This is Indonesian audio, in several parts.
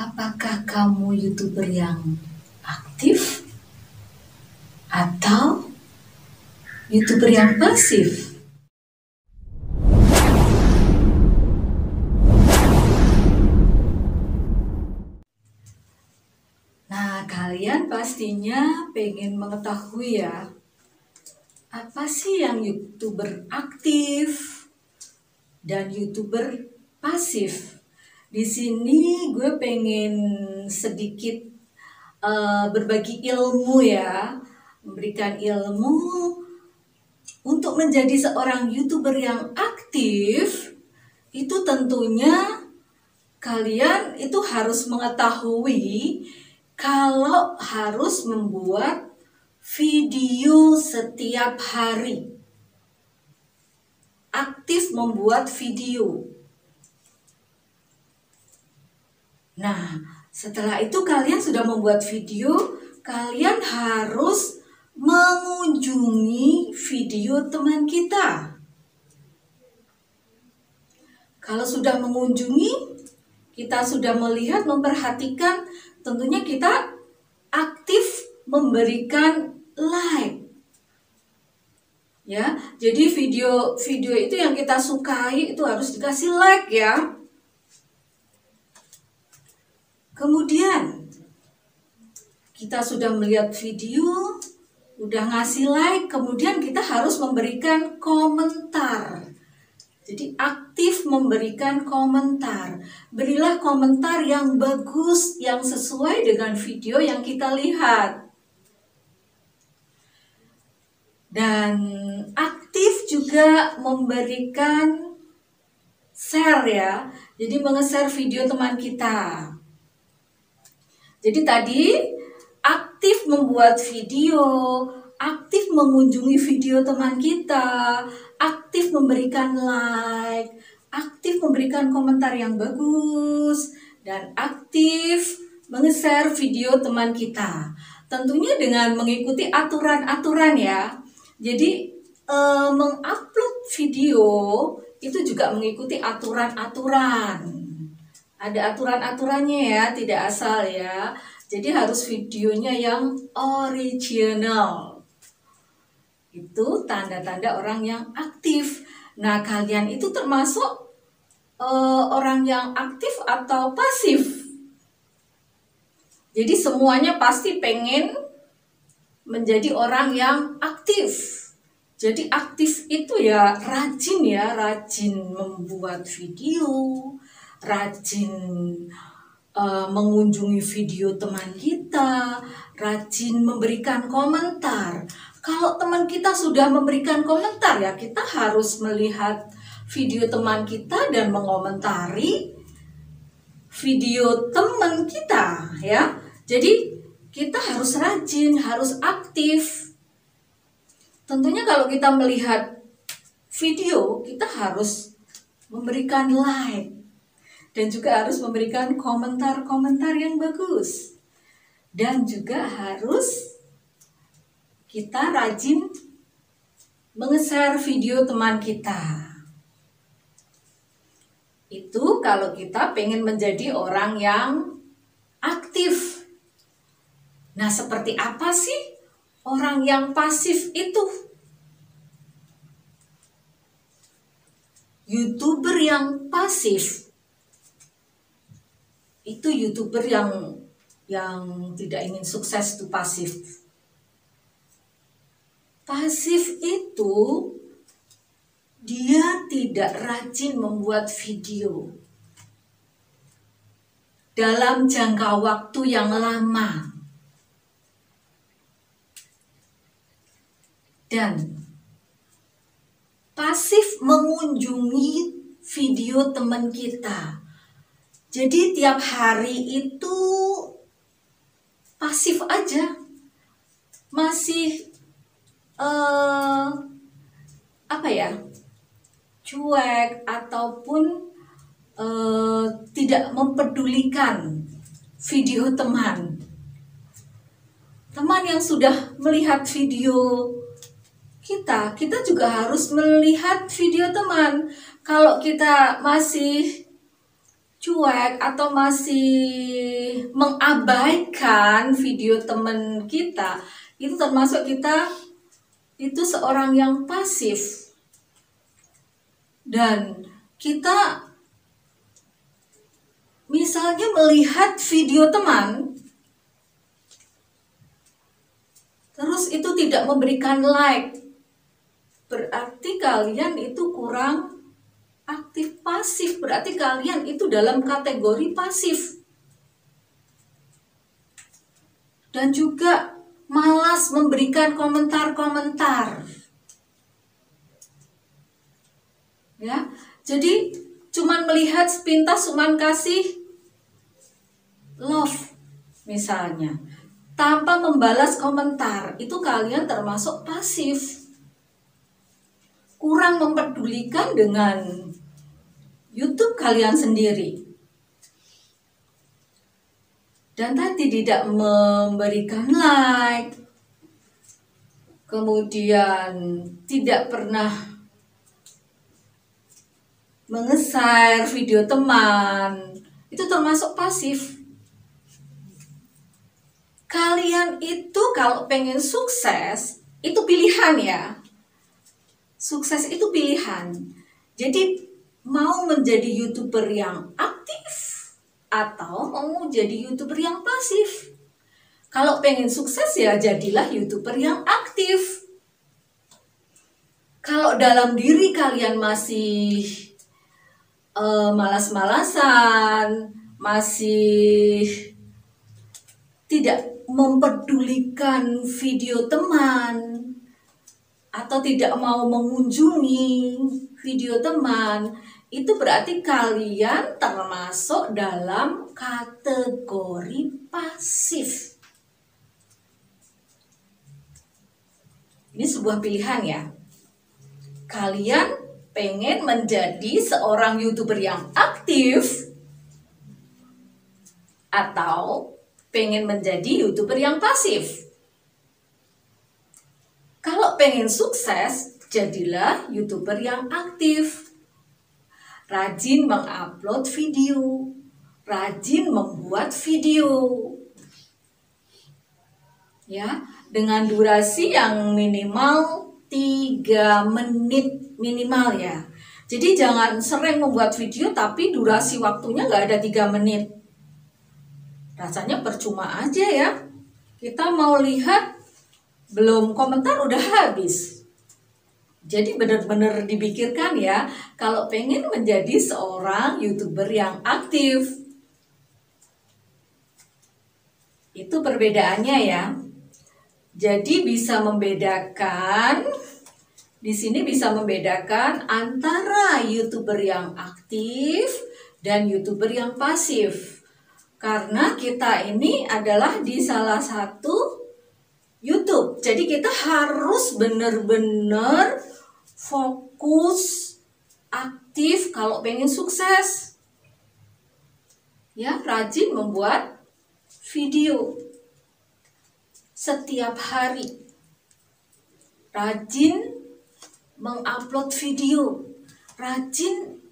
Apakah kamu YouTuber yang aktif atau YouTuber yang pasif? Nah, kalian pastinya pengen mengetahui ya, apa sih yang YouTuber aktif dan YouTuber pasif? Di sini gue pengen sedikit berbagi ilmu ya, memberikan ilmu untuk menjadi seorang YouTuber yang aktif. Itu tentunya kalian itu harus mengetahui kalau harus membuat video setiap hari. Aktif membuat video. Nah, setelah itu kalian sudah membuat video, kalian harus mengunjungi video teman kita. Kalau sudah mengunjungi, kita sudah melihat, memperhatikan, tentunya kita aktif memberikan like. Ya, jadi video itu yang kita sukai itu harus dikasih like ya. Kemudian kita sudah melihat video, udah ngasih like, kemudian kita harus memberikan komentar. Jadi aktif memberikan komentar. Berilah komentar yang bagus, yang sesuai dengan video yang kita lihat. Dan aktif juga memberikan share ya. Jadi menge-share video teman kita. Jadi tadi aktif membuat video, aktif mengunjungi video teman kita, aktif memberikan like, aktif memberikan komentar yang bagus, dan aktif menge-share video teman kita. Tentunya dengan mengikuti aturan-aturan ya. Jadi mengupload video itu juga mengikuti aturan-aturan. Ada aturan-aturannya ya, tidak asal ya. Jadi harus videonya yang original. Itu tanda-tanda orang yang aktif. Nah, kalian itu termasuk orang yang aktif atau pasif? Jadi semuanya pasti pengen menjadi orang yang aktif. Jadi aktif itu ya rajin membuat video, rajin mengunjungi video teman kita, rajin memberikan komentar. Kalau teman kita sudah memberikan komentar ya, kita harus melihat video teman kita dan mengomentari video teman kita ya. Jadi kita harus rajin, harus aktif. Tentunya kalau kita melihat video, kita harus memberikan like dan juga harus memberikan komentar-komentar yang bagus. Dan juga harus kita rajin menge-share video teman kita. Itu kalau kita pengen menjadi orang yang aktif. Nah, seperti apa sih orang yang pasif itu? YouTuber yang pasif itu YouTuber yang tidak ingin sukses itu pasif. Pasif itu dia tidak rajin membuat video dalam jangka waktu yang lama. Dan pasif mengunjungi video teman kita. Jadi tiap hari itu pasif aja. Masih cuek ataupun tidak mempedulikan video teman. Teman yang sudah melihat video kita juga harus melihat video teman. Kalau kita masih cuek atau masih mengabaikan video teman kita, itu termasuk kita itu seorang yang pasif. Dan kita misalnya melihat video teman, terus itu tidak memberikan like, berarti kalian itu kurang aktif pasif, berarti kalian itu dalam kategori pasif. Dan juga malas memberikan komentar-komentar. Ya, jadi cuman melihat sepintas, cuman kasih love misalnya, tanpa membalas komentar, itu kalian termasuk pasif. Kurang mempedulikan dengan YouTube kalian sendiri. Dan tadi tidak memberikan like, kemudian tidak pernah menge-share video teman, itu termasuk pasif. Kalian itu kalau pengen sukses, itu pilihan ya. Sukses itu pilihan. Jadi mau menjadi YouTuber yang aktif atau mau jadi YouTuber yang pasif. Kalau pengen sukses ya jadilah YouTuber yang aktif. Kalau dalam diri kalian masih malas-malasan, masih tidak mempedulikan video teman, atau tidak mau mengunjungi video teman, itu berarti kalian termasuk dalam kategori pasif. Ini sebuah pilihan ya. Kalian pengen menjadi seorang YouTuber yang aktif atau pengen menjadi YouTuber yang pasif? Kalau pengen sukses, jadilah YouTuber yang aktif. Rajin mengupload video, rajin membuat video. Ya, dengan durasi yang minimal 3 menit minimal ya. Jadi jangan sering membuat video tapi durasi waktunya nggak ada 3 menit. Rasanya percuma aja ya. Kita mau lihat belum komentar udah habis. Jadi benar-benar dipikirkan ya, kalau pengen menjadi seorang YouTuber yang aktif. Itu perbedaannya ya. Jadi bisa membedakan, di sini bisa membedakan antara YouTuber yang aktif dan YouTuber yang pasif. Karena kita ini adalah di salah satu YouTube. Jadi kita harus benar-benar fokus, aktif kalau pengen sukses. Ya, rajin membuat video setiap hari. Rajin mengupload video. Rajin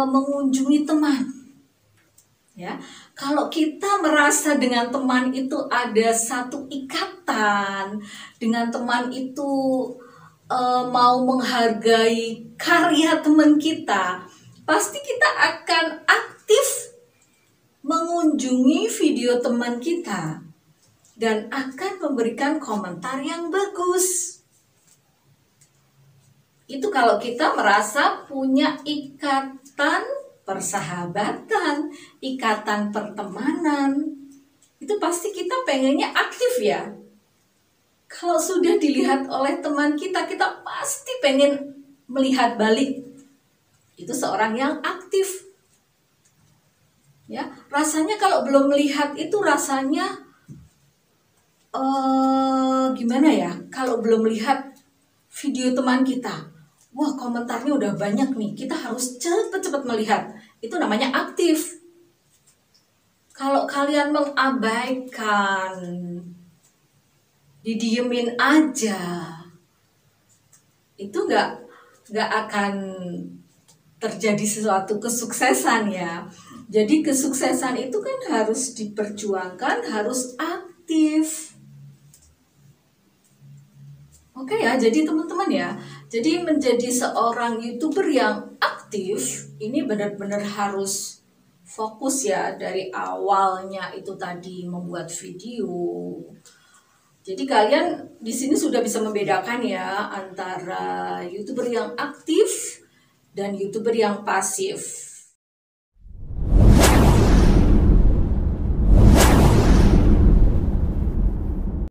mengunjungi teman. Ya, kalau kita merasa dengan teman itu ada satu ikatan, dengan teman itu mau menghargai karya teman kita, pasti kita akan aktif mengunjungi video teman kita dan akan memberikan komentar yang bagus. Itu kalau kita merasa punya ikatan persahabatan, ikatan pertemanan, itu pasti kita pengennya aktif ya. Kalau sudah dilihat oleh teman kita, kita pasti pengen melihat balik. Itu seorang yang aktif. Ya, rasanya kalau belum melihat itu rasanya gimana ya? Kalau belum melihat video teman kita, wah komentarnya udah banyak nih, kita harus cepet-cepet melihat. Itu namanya aktif. Kalau kalian mengabaikan, didiemin aja, itu nggak akan terjadi sesuatu kesuksesan ya. Jadi kesuksesan itu kan harus diperjuangkan, harus aktif. Oke ya, jadi teman-teman ya, jadi menjadi seorang YouTuber yang aktif, ini benar-benar harus fokus ya dari awalnya itu tadi membuat video. Jadi kalian di sini sudah bisa membedakan ya antara YouTuber yang aktif dan YouTuber yang pasif.